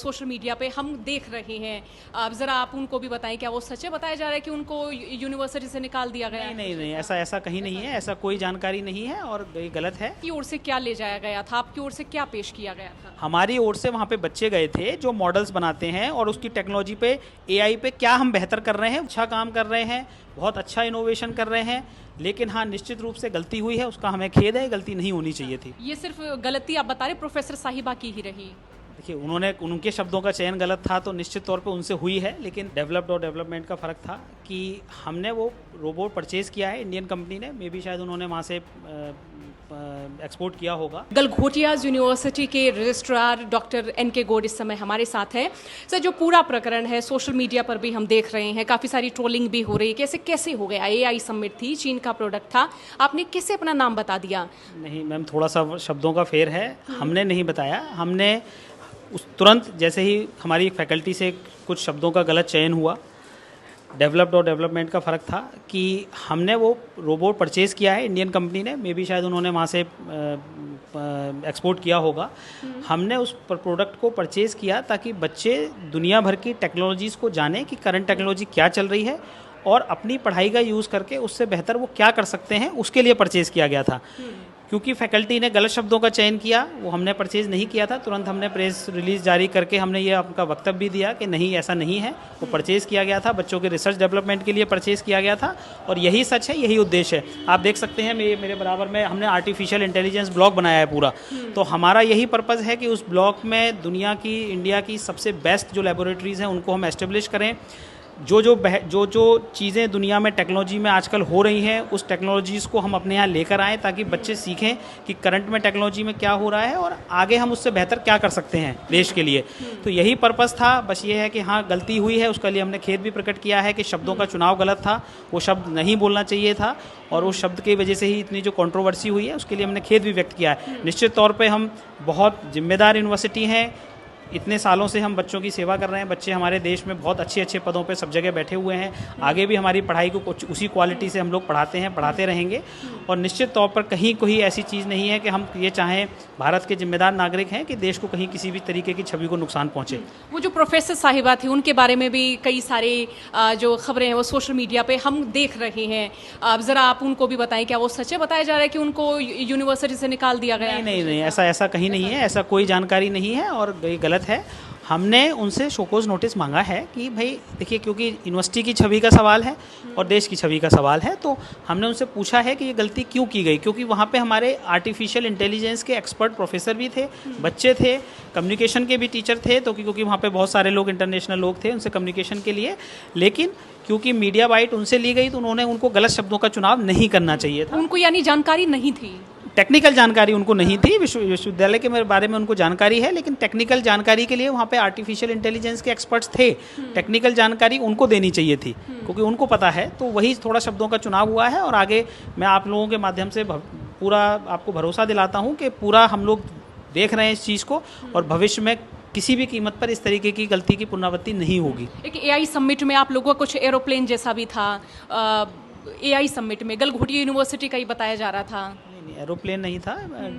Social media पे हम देख रहे हैं। अब ज़रा आप उनको भी बताएं, क्या वो सच है? बताया जा रहा है कि उनको यूनिवर्सिटी से निकाल दिया गया है? नहीं, ऐसा कहीं नहीं है, ऐसा कोई जानकारी नहीं है और ये गलत है। की ओर से क्या ले जाया गया था? आपकी ओर से क्या पेश किया गया था? हमारी ओर से वहाँ पे बच्चे गए थे जो मॉडल्स बनाते हैं और उसकी टेक्नोलॉजी पे, एआई पे क्या हम बेहतर कर रहे हैं, अच्छा काम कर रहे हैं, बहुत अच्छा इनोवेशन कर रहे हैं। लेकिन हाँ, निश्चित रूप से गलती हुई है, उसका हमें खेद है, गलती नहीं होनी चाहिए थी। ये सिर्फ गलती आप बता रहे प्रोफेसर साहिबा की ही रही? देखिए, उनके शब्दों का चयन गलत था तो निश्चित तौर पे उनसे हुई है, लेकिन डेवलप्ड और डेवलपमेंट का फ़र्क था कि हमने वो रोबोट परचेज़ किया है इंडियन कंपनी ने, मे बी शायद उन्होंने वहाँ से एक्सपोर्ट किया होगा। गलघोटिया यूनिवर्सिटी के रजिस्ट्रार डॉक्टर एन.के. गौड़ इस समय हमारे साथ हैं। सर, जो पूरा प्रकरण है सोशल मीडिया पर भी हम देख रहे हैं, काफ़ी सारी ट्रोलिंग भी हो रही है, कैसे हो गया? एआई समिट थी, चीन का प्रोडक्ट था, आपने कैसे अपना नाम बता दिया? नहीं मैम, थोड़ा सा शब्दों का फेर है, हमने नहीं बताया। हमने तुरंत जैसे ही हमारी फैकल्टी से कुछ शब्दों का गलत चयन हुआ, डेवलप्ड और डेवलपमेंट का फ़र्क था कि हमने वो रोबोट परचेज़ किया है इंडियन कंपनी ने, मे बी शायद उन्होंने वहाँ से एक्सपोर्ट किया होगा। हमने उस प्रोडक्ट को परचेज़ किया ताकि बच्चे दुनिया भर की टेक्नोलॉजीज़ को जानें कि करंट टेक्नोलॉजी क्या चल रही है और अपनी पढ़ाई का यूज़ करके उससे बेहतर वो क्या कर सकते हैं, उसके लिए परचेज़ किया गया था। क्योंकि फैकल्टी ने गलत शब्दों का चयन किया, वो हमने परचेज़ नहीं किया था। तुरंत हमने प्रेस रिलीज़ जारी करके हमने ये आपका वक्तव्य भी दिया कि नहीं, ऐसा नहीं है, वो परचेज़ किया गया था, बच्चों के रिसर्च डेवलपमेंट के लिए परचेज़ किया गया था और यही सच है, यही उद्देश्य है। आप देख सकते हैं मेरे बराबर में हमने आर्टिफिशियल इंटेलिजेंस ब्लॉक बनाया है पूरा। तो हमारा यही पर्पज़ है कि उस ब्लॉक में दुनिया की, इंडिया की सबसे बेस्ट जो लेबोरेटरीज़ हैं उनको हम एस्टेब्लिश करें। जो चीज़ें दुनिया में टेक्नोलॉजी में आजकल हो रही हैं, उस टेक्नोलॉजीज़ को हम अपने यहाँ लेकर आएँ ताकि बच्चे सीखें कि करंट में टेक्नोलॉजी में क्या हो रहा है और आगे हम उससे बेहतर क्या कर सकते हैं देश के लिए। तो यही पर्पज़ था। बस ये है कि हाँ, गलती हुई है, उसके लिए हमने खेद भी प्रकट किया है कि शब्दों का चुनाव गलत था, वो शब्द नहीं बोलना चाहिए था और उस शब्द की वजह से ही इतनी जो कंट्रोवर्सी हुई है उसके लिए हमने खेद भी व्यक्त किया है। निश्चित तौर पर हम बहुत जिम्मेदार यूनिवर्सिटी हैं, इतने सालों से हम बच्चों की सेवा कर रहे हैं, बच्चे हमारे देश में बहुत अच्छे अच्छे पदों पे सब जगह बैठे हुए हैं। आगे भी हमारी पढ़ाई को कुछ उसी क्वालिटी से हम लोग पढ़ाते हैं, पढ़ाते रहेंगे और निश्चित तौर पर कहीं कोई ऐसी चीज़ नहीं है कि हम ये चाहें, भारत के जिम्मेदार नागरिक हैं, कि देश को कहीं किसी भी तरीके की छवि को नुकसान पहुँचे। वो जो प्रोफेसर साहिबा थी, उनके बारे में भी कई सारे जो खबरें हैं वो सोशल मीडिया पर हम देख रहे हैं। अब ज़रा आप उनको भी बताएं, क्या वो सच है? बताया जा रहा है कि उनको यूनिवर्सिटी से निकाल दिया गया है? नहीं, ऐसा कहीं नहीं है, ऐसा कोई जानकारी नहीं है और ये गलत है। हमने उनसे शोकोज नोटिस मांगा है कि भाई देखिए, क्योंकि यूनिवर्सिटी की छवि का सवाल है और देश की छवि का सवाल है, तो हमने उनसे पूछा है कि ये गलती क्यों की गई। क्योंकि वहाँ पे हमारे आर्टिफिशियल इंटेलिजेंस के एक्सपर्ट प्रोफेसर भी थे, बच्चे थे, कम्युनिकेशन के भी टीचर थे, तो क्योंकि वहाँ पे बहुत सारे लोग, इंटरनेशनल लोग थे उनसे कम्युनिकेशन के लिए। लेकिन क्योंकि मीडिया बाइट उनसे ली गई तो उन्होंने उनको गलत शब्दों का चुनाव नहीं करना चाहिए था। उनको यानी जानकारी नहीं थी, टेक्निकल जानकारी उनको नहीं थी। विश्वविद्यालय के बारे में उनको जानकारी है, लेकिन टेक्निकल जानकारी के लिए वहाँ पे आर्टिफिशियल इंटेलिजेंस के एक्सपर्ट्स थे। टेक्निकल जानकारी उनको देनी चाहिए थी क्योंकि उनको पता है, तो वही थोड़ा शब्दों का चुनाव हुआ है। और आगे मैं आप लोगों के माध्यम से पूरा आपको भरोसा दिलाता हूँ कि पूरा हम लोग देख रहे हैं इस चीज़ को और भविष्य में किसी भी कीमत पर इस तरीके की गलती की पुनरावृत्ति नहीं होगी। एक एआई समिट में आप लोगों का कुछ एरोप्लेन जैसा भी था, एआई समिट में गलघोटिया यूनिवर्सिटी का ही बताया जा रहा था। नहीं, एरोप्लेन नहीं था,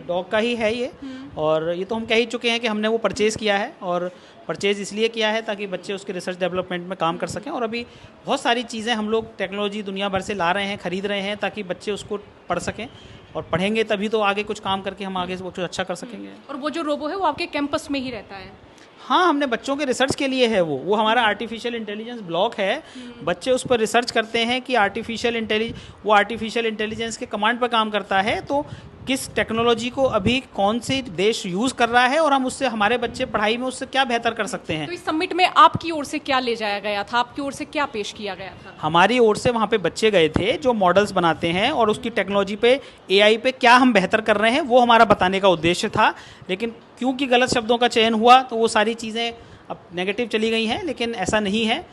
डॉग का ही है ये। और ये तो हम कह ही चुके हैं कि हमने वो परचेज़ किया है और परचेज़ इसलिए किया है ताकि बच्चे उसके रिसर्च डेवलपमेंट में काम कर सकें। और अभी बहुत सारी चीज़ें हम लोग टेक्नोलॉजी दुनिया भर से ला रहे हैं, ख़रीद रहे हैं ताकि बच्चे उसको पढ़ सकें और पढ़ेंगे तभी तो आगे कुछ काम करके हम आगे वो कुछ अच्छा कर सकेंगे। और वो जो रोबो है वो आपके कैंपस में ही रहता है? हाँ, हमने बच्चों के रिसर्च के लिए है वो हमारा आर्टिफिशियल इंटेलिजेंस ब्लॉक है। बच्चे उस पर रिसर्च करते हैं कि आर्टिफिशियल इंटेलिजेंस के कमांड पर काम करता है, तो किस टेक्नोलॉजी को अभी कौन से देश यूज़ कर रहा है और हम उससे, हमारे बच्चे पढ़ाई में उससे क्या बेहतर कर सकते हैं। तो इस समिट में आपकी ओर से क्या ले जाया गया था? आपकी ओर से क्या पेश किया गया था? हमारी ओर से वहाँ पे बच्चे गए थे जो मॉडल्स बनाते हैं और उसकी टेक्नोलॉजी पे, एआई पे क्या हम बेहतर कर रहे हैं, वो हमारा बताने का उद्देश्य था। लेकिन क्योंकि गलत शब्दों का चयन हुआ तो वो सारी चीज़ें अब नेगेटिव चली गई हैं, लेकिन ऐसा नहीं है।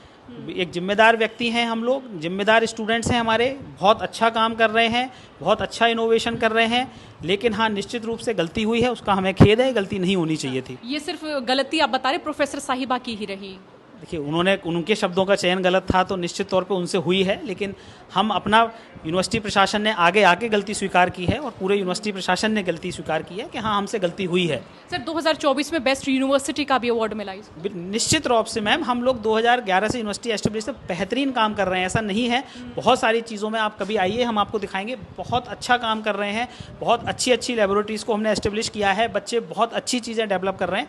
एक जिम्मेदार व्यक्ति हैं हम लोग, जिम्मेदार स्टूडेंट्स हैं हमारे, बहुत अच्छा काम कर रहे हैं, बहुत अच्छा इनोवेशन कर रहे हैं। लेकिन हाँ, निश्चित रूप से गलती हुई है, उसका हमें खेद है, गलती नहीं होनी चाहिए थी। ये सिर्फ गलती आप बता रहे प्रोफेसर साहिबा की ही रही? देखिए उन्होंने उनके शब्दों का चयन गलत था तो निश्चित तौर पे उनसे हुई है, लेकिन हम अपना यूनिवर्सिटी प्रशासन ने आगे आके गलती स्वीकार की है और पूरे यूनिवर्सिटी प्रशासन ने गलती स्वीकार की है कि हाँ हमसे गलती हुई है। सर 2024 में बेस्ट यूनिवर्सिटी का भी अवार्ड मिला इस निश्चित रूप से मैम, हम लोग 2011 से यूनिवर्सिटी एस्टेब्लिश से बेहतरीन काम कर रहे हैं, ऐसा नहीं है। बहुत सारी चीज़ों में आप कभी आइए, हम आपको दिखाएंगे, बहुत अच्छा काम कर रहे हैं, बहुत अच्छी अच्छी लेबोरेटरीज़ को हमने एस्टेब्लिश किया है, बच्चे बहुत अच्छी चीज़ें डेवलप कर रहे हैं।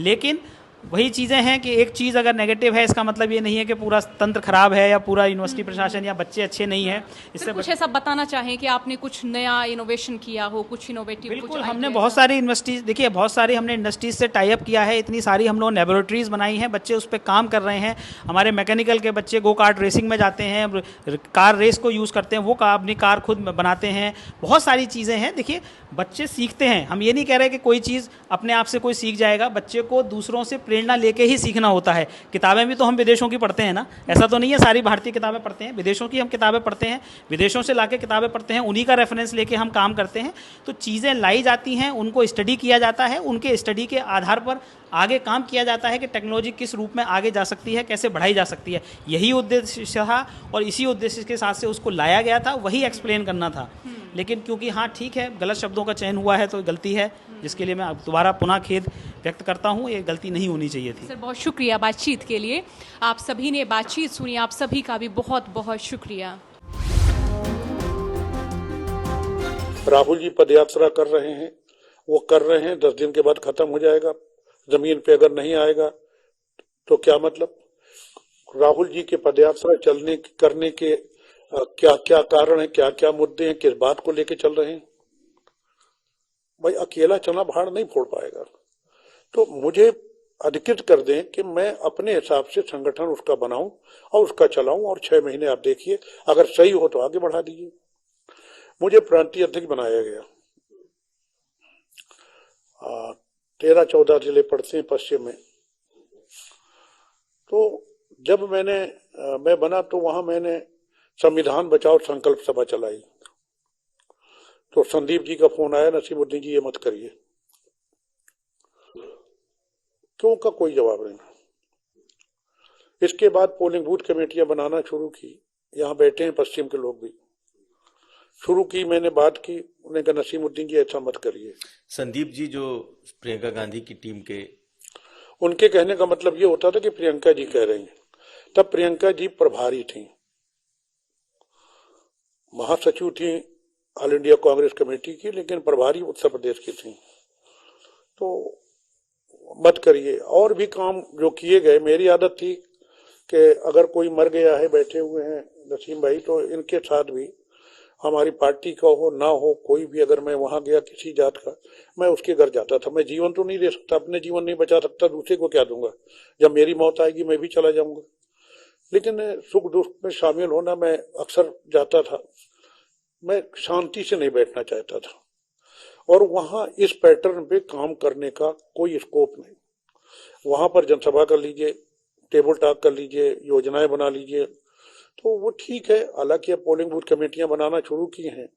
लेकिन वही चीज़ें हैं कि एक चीज़ अगर नेगेटिव है इसका मतलब ये नहीं है कि पूरा तंत्र खराब है या पूरा यूनिवर्सिटी प्रशासन या बच्चे अच्छे नहीं हैं। इससे कुछ ऐसा बताना चाहें कि आपने कुछ नया इनोवेशन किया हो, कुछ इनोवेटिव? बिल्कुल, हमने बहुत सारी यूनिवर्सिटीज़, देखिए बहुत सारी हमने इंडस्ट्रीज से टाई अप किया है, इतनी सारी हम लोग लेबोरेटरीज़ बनाई हैं, बच्चे उस पर काम कर रहे हैं। हमारे मैकेनिकल के बच्चे गो कार्ट रेसिंग में जाते हैं, कार रेस को यूज़ करते हैं, वो अपनी कार खुद बनाते हैं। बहुत सारी चीज़ें हैं। देखिए बच्चे सीखते हैं, हम ये नहीं कह रहे कि कोई चीज़ अपने आप से कोई सीख जाएगा, बच्चे को दूसरों से प्रेरणा लेके ही सीखना होता है। किताबें भी तो हम विदेशों की पढ़ते हैं ना, ऐसा तो नहीं है सारी भारतीय किताबें पढ़ते हैं, विदेशों की हम किताबें पढ़ते हैं, विदेशों से लाके किताबें पढ़ते हैं, उन्हीं का रेफरेंस लेके हम काम करते हैं। तो चीज़ें लाई जाती हैं, उनको स्टडी किया जाता है, उनके स्टडी के आधार पर आगे काम किया जाता है कि टेक्नोलॉजी किस रूप में आगे जा सकती है, कैसे बढ़ाई जा सकती है। यही उद्देश्य था और इसी उद्देश्य के साथ से उसको लाया गया था, वही एक्सप्लेन करना था। लेकिन क्योंकि हाँ ठीक है, गलत शब्दों का चयन हुआ है तो गलती है, जिसके लिए मैं दोबारा पुनः खेद व्यक्त करता हूँ। ये गलती नहीं होनी चाहिए थी। सर बहुत शुक्रिया बातचीत के लिए, आप सभी ने बातचीत सुनी, आप सभी का भी बहुत बहुत शुक्रिया। राहुल जी पदयात्रा कर रहे हैं, वो कर रहे हैं, 10 दिन के बाद खत्म हो जाएगा। जमीन पे अगर नहीं आएगा तो क्या मतलब? राहुल जी के पदयात्रा चलने करने के क्या क्या कारण है, क्या क्या मुद्दे हैं, किस बात को लेके चल रहे हैं? भाई अकेला चना भाड़ नहीं फोड़ पाएगा। तो मुझे अधिकृत कर दें कि मैं अपने हिसाब से संगठन उसका बनाऊं और उसका चलाऊं, और 6 महीने आप देखिए, अगर सही हो तो आगे बढ़ा दीजिए। मुझे प्रांतीय अध्यक्ष बनाया गया। 13-14 जिले पड़ते हैं पश्चिम में। तो जब मैं बना तो वहां मैंने संविधान बचाओ संकल्प सभा चलाई। तो संदीप जी का फोन आया, नसीमुद्दीन जी ये मत करिए। क्यों का कोई जवाब नहीं। इसके बाद पोलिंग बूथ कमेटियां बनाना शुरू की, यहाँ बैठे हैं पश्चिम के लोग भी, शुरू की। मैंने बात की, उन्होंने कहा नसीमुद्दीन जी ऐसा मत करिए। संदीप जी जो प्रियंका गांधी की टीम के, उनके कहने का मतलब ये होता था कि प्रियंका जी कह रही हैं। तब प्रियंका जी प्रभारी थी, महासचिव थी ऑल इंडिया कांग्रेस कमेटी की, लेकिन प्रभारी उत्तर प्रदेश की थी। तो मत करिए। और भी काम जो किए गए, मेरी आदत थी कि अगर कोई मर गया है, बैठे हुए हैं नसीम भाई, तो इनके साथ भी हमारी पार्टी का हो ना हो, कोई भी अगर मैं वहां गया किसी जात का, मैं उसके घर जाता था। मैं जीवन तो नहीं दे सकता, अपने जीवन नहीं बचा सकता, दूसरे को क्या दूंगा? जब मेरी मौत आएगी मैं भी चला जाऊंगा। लेकिन सुख दुख में शामिल होना मैं अक्सर जाता था। मैं शांति से नहीं बैठना चाहता था, और वहां इस पैटर्न पे काम करने का कोई स्कोप नहीं। वहां पर जनसभा कर लीजिए, टेबल टॉक कर लीजिए, योजनाएं बना लीजिए, तो वो ठीक है। हालांकि अब पोलिंग बूथ कमेटियां बनाना शुरू की हैं।